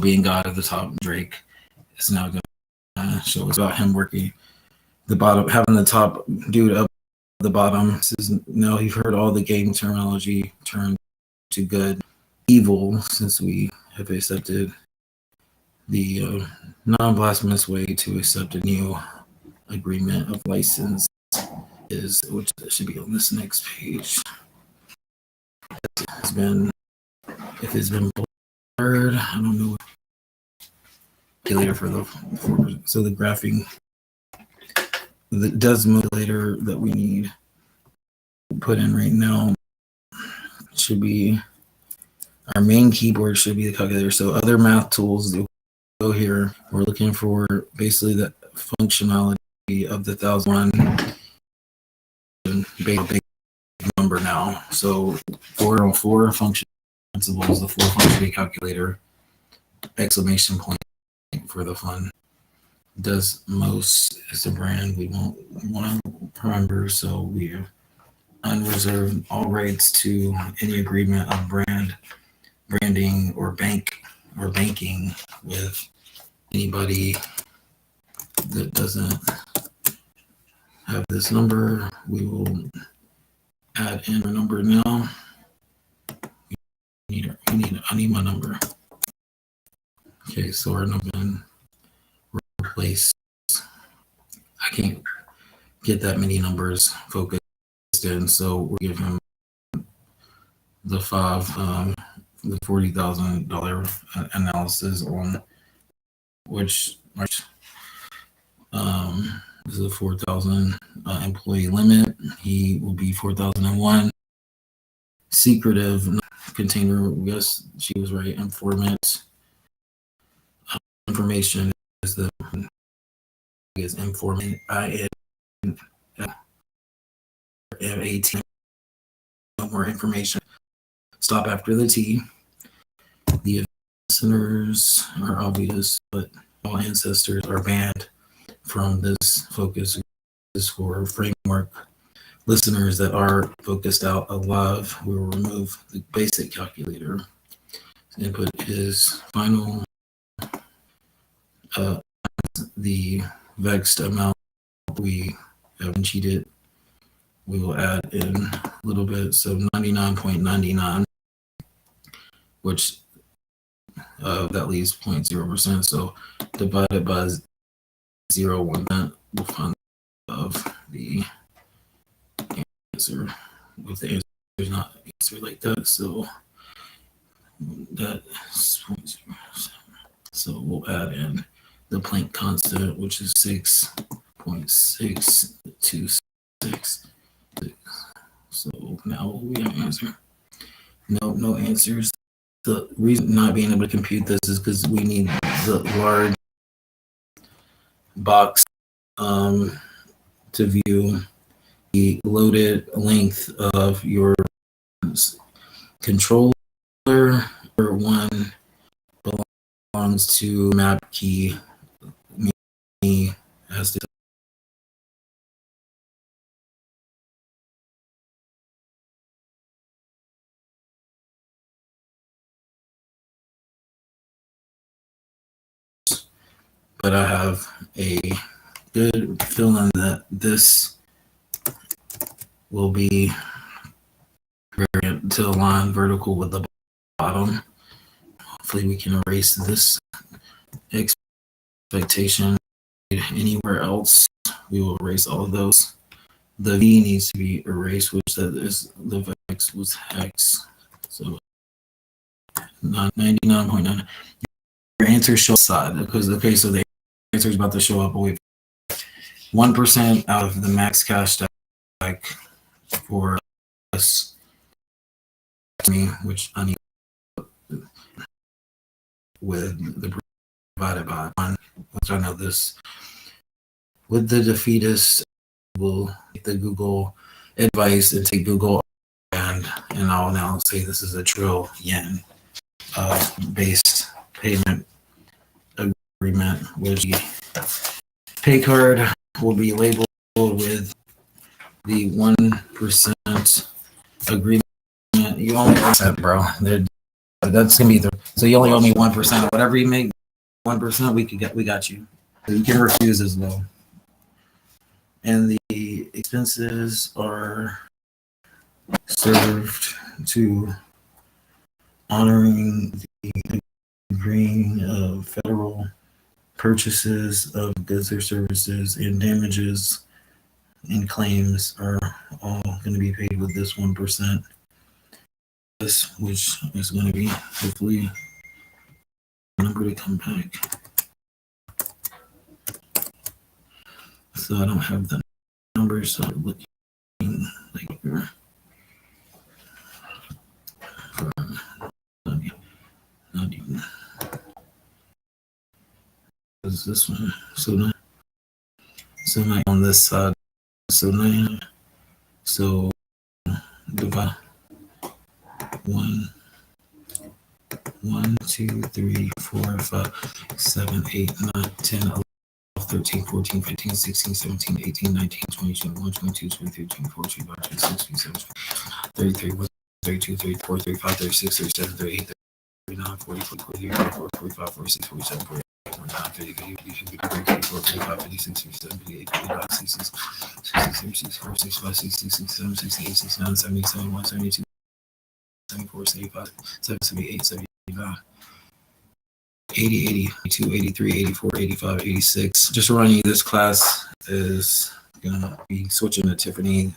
being God at the top, Drake is now going to show us about him working the bottom, having the top dude up the bottom. Says, no, you've heard all the game terminology turned to good, evil, since we have accepted the non-blasphemous way to accept a new agreement of license is, which should be on this next page. It's been, if it's been blurred, I don't know. Later for the so the graphing, the does modulator that we need put in right now should be our main keyboard, should be the calculator. So other math tools that go here, we're looking for basically the functionality of the 1001 big number now. So 404 function principles, the 4 function calculator, exclamation point for the fun. Does most is a brand we won't want to remember, so we unreserved all rights to any agreement of branding or banking with anybody that doesn't have this number. We will add in a number now. I need my number. Okay, so our number replace. I can't get that many numbers focused in, so we'll give him the the $40,000 analysis on which is a 4,000 employee limit. He will be 4,001. Secretive container. Yes, she was right. Informant. Information is the informant. INMAT. No more information. Stop after the T. The listeners are obvious, but all ancestors are banned from this focus. Is for framework. Listeners that are focused out alive, we will remove the basic calculator. Input is final. The vexed amount we haven't cheated. We will add in a little bit, so 99.99, which that leaves 0.0%. So divided by 0.1, we'll find of the answer. With the answer is not an answer like that, so that's 0.07. So we'll add in the Planck constant, which is 6.626. So now we have an answer. No answers. The reason not being able to compute this is because we need the large box to view the loaded length of your controller, or one belongs to map key. Me as the but I have a good feeling that this will be to align vertical with the bottom. Hopefully we can erase this expectation. Anywhere else, we will erase all of those. The V needs to be erased, which that is the vex was hex. So 99.9. Your answer shows side because okay, so the answer is about to show up. Wait, 1% out of the max cash stack for us, which I need with the divided by 1, which I know this. With the defeatist, we'll take the Google advice and take Google and I'll now say this is a trillion based payment agreement, which the pay card will be labeled with the 1% agreement. You only accept, bro. They're That's gonna be the so you only owe me 1% of whatever you make. 1% we got you. So you can refuse as well. And the expenses are served to honoring the agreeing of federal purchases of goods or services, and damages and claims are all going to be paid with this 1%. This, which is going to be hopefully a number to come back. So I don't have the numbers, so I'm looking like here. Not even. Is this one? So now on this side. So 9. So divide 1, 2, 3, 4, 5, 7, 8, 9, 10, 11, 13, 14, 15, 16, 17, 18, 19, 20, 21, 22, 23, 24, 25, 26, 27, 33, 32, 34, 35, 36, 37, 38, 39, 40, 43, 44, 45, 46, 47, 48. 50, 54, 55, 56, 57, 58, 59, 60, 64, 65, 66, 67, 68, 69, 70, 71, 72, 74, 75, 78, 79, 80, 82, 83, 84, 85, 86. Just running this class is going to be switching to Tiffany.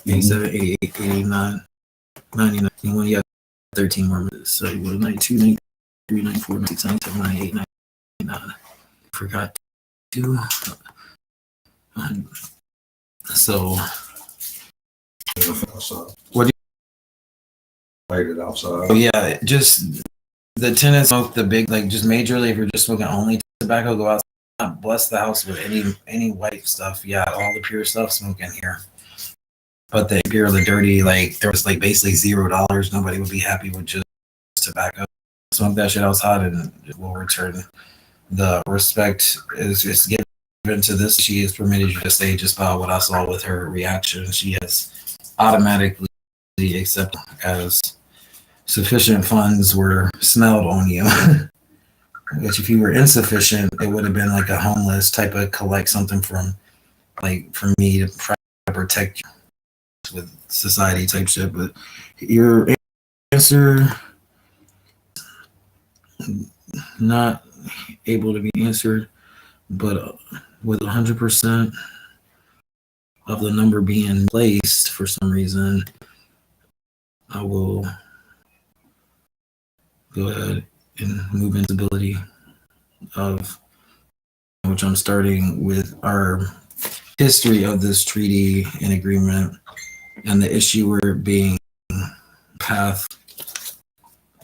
87, 88, 89, 99. And when you have 13 more minutes, so you go to 92, 93, 94, 96, 97, 98, 99. Forgot to. So, what do you Light it outside. Oh yeah, just the tenants smoke the big, like just majorly. If you're just smoking only tobacco, go outside. Not bless the house with any white stuff. Yeah, all the pure stuff smoke in here. But the pure, the dirty, like there was like basically $0. Nobody would be happy with just tobacco. Smoke that shit outside, and it will return. The respect is given to this. She is permitted you to say just by what I saw with her reaction. She has automatically accepted as sufficient funds were smelled on you. Which if you were insufficient, it would have been like a homeless type of collect something from me to try to protect you with society type shit. But your answer not able to be answered, but with 100% of the number being placed for some reason, I will go ahead and move into ability of which I'm starting with our history of this treaty and agreement, and the issuer being path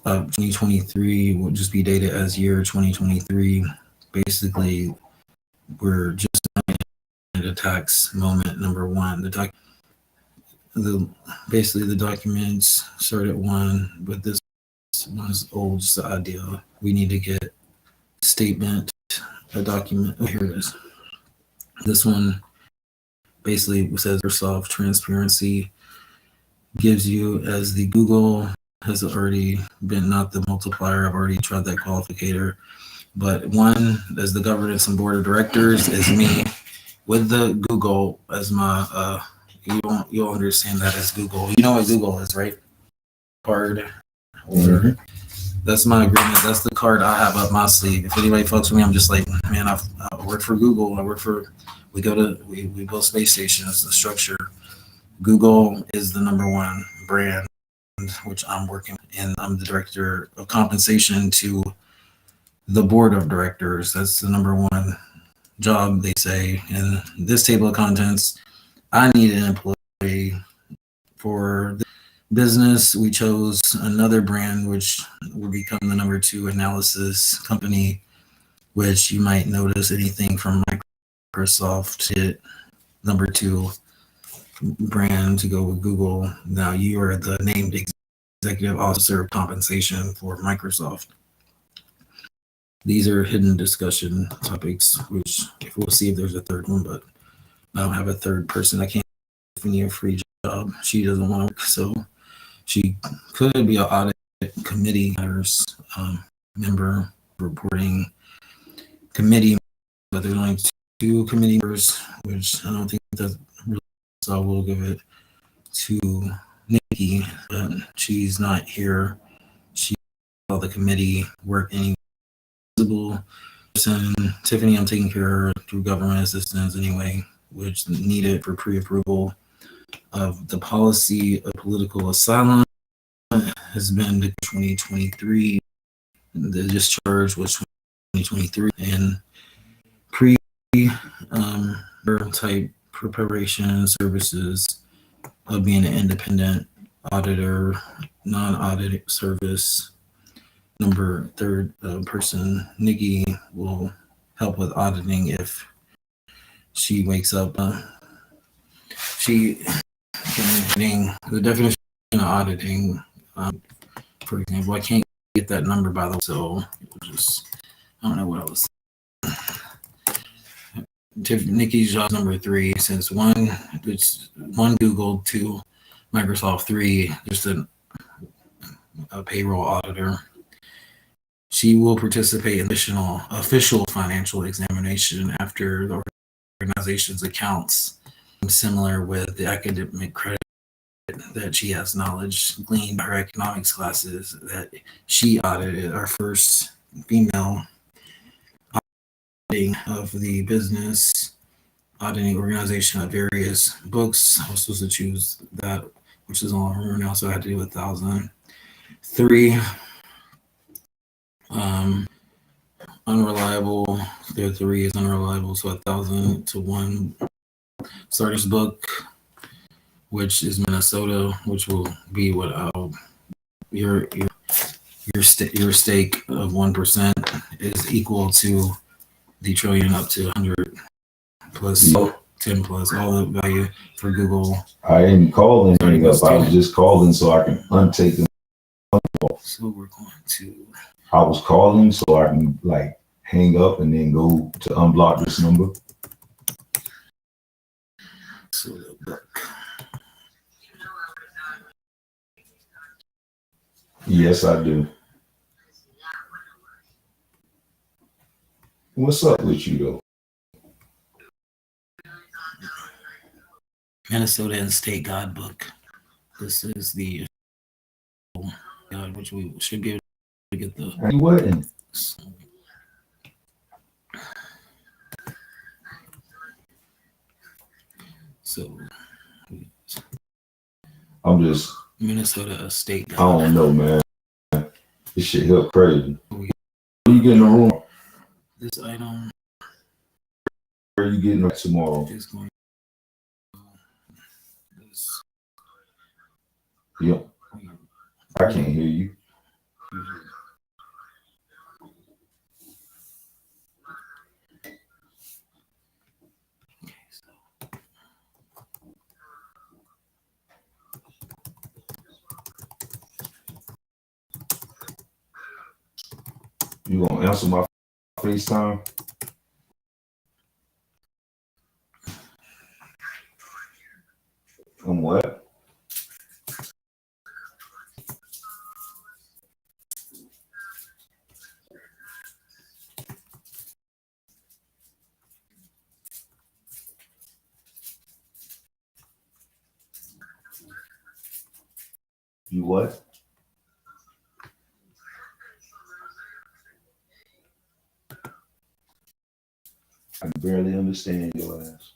of 2023 will just be dated as year 2023. Basically, we're just at a tax moment number one. Basically the documents start at 1, but this one's old, just the idea. We need to get statement, a document. Oh, here it is. This one basically says Microsoft transparency gives you as the Google has already been not the multiplier. I've already tried that qualificator. But 1 as the governance and board of directors is me with the Google as my you'll understand that as Google. You know what Google is, right? Card. Or that's my agreement. That's the card I have up my sleeve. If anybody fucks with me, I'm just like, man, I work for Google. We build space stations, the structure. Google is the number 1 brand, which I'm working, and I'm the director of compensation to the board of directors. That's the number 1 job, they say. In this table of contents, I need an employee. For the business, we chose another brand, which will become the number 2 analysis company, which you might notice anything from Microsoft hit number 2 brand to go with Google. Now you are the named executive officer of compensation for Microsoft. These are hidden discussion topics, which we'll see if there's a third one, but I don't have a third person. I can't give me a free job. She doesn't want to work, so she could be an audit committee matters, member reporting committee, but there's only two committee members, which I don't think that's really, so I will give it to Nikki, but she's not here. She all the committee work any visible person. Tiffany, I'm taking care of through government assistance anyway, which needed for pre-approval of the policy of political asylum has been to 2023. The discharge was 2023, and pre type preparation services of being an independent auditor, non-audit service. Number third person, Nikki, will help with auditing if she wakes up. She can the definition of auditing. For example, I can't get that number by the way, so just I don't know what I was. Nikki's job number 3, since one Google, 2 Microsoft, 3 just a payroll auditor. She will participate in official financial examination after the organization's accounts, similar with the academic credit that she has knowledge gleaned by her economics classes that she audited, our first female auditing of the business auditing organization of various books. I was supposed to choose that, which is on her now, so I had to do 1,000. 3, unreliable. The 3 is unreliable, so 1,000 to 1. Starter's book, which is Minnesota, which will be what your stake of 1% is equal to the trillion up to 100 plus 10 plus all the value for Google. I ain't calling anything up. I was just calling so I can untake them. So we're going to. I was calling so I can like hang up and then go to unblock this number. So the book. Yes, I do. What's up with you though? Minnesota and State God book. This is the God, which we should be able to get the. You wouldn't. So I'm just Minnesota State God. I don't know, man. This shit help crazy. Where you get in the room? This item. Where you getting it tomorrow? Is going. This. Yep. I can't hear you. You gonna answer my FaceTime? What? You what? I can barely understand your ass.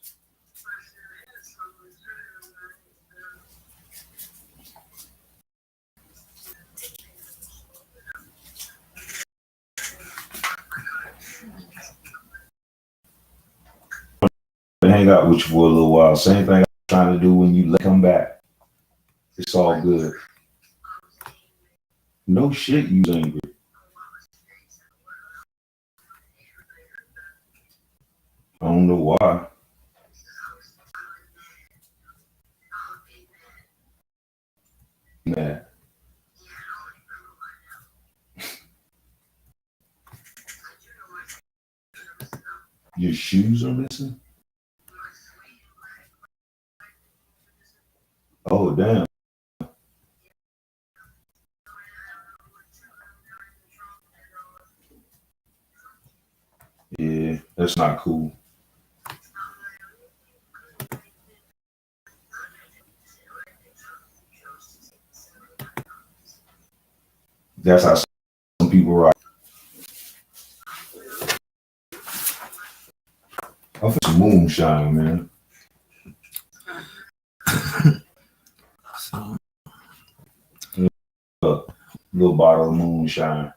Hang out with you for a little while. Same thing I'm trying to do when you come back. It's all good. No shit, you angry. I don't know why. Mad. Your shoes are missing? Oh, damn. Yeah, that's not cool. That's how some people write. I feel some moonshine, man. So A little bottle of moonshine.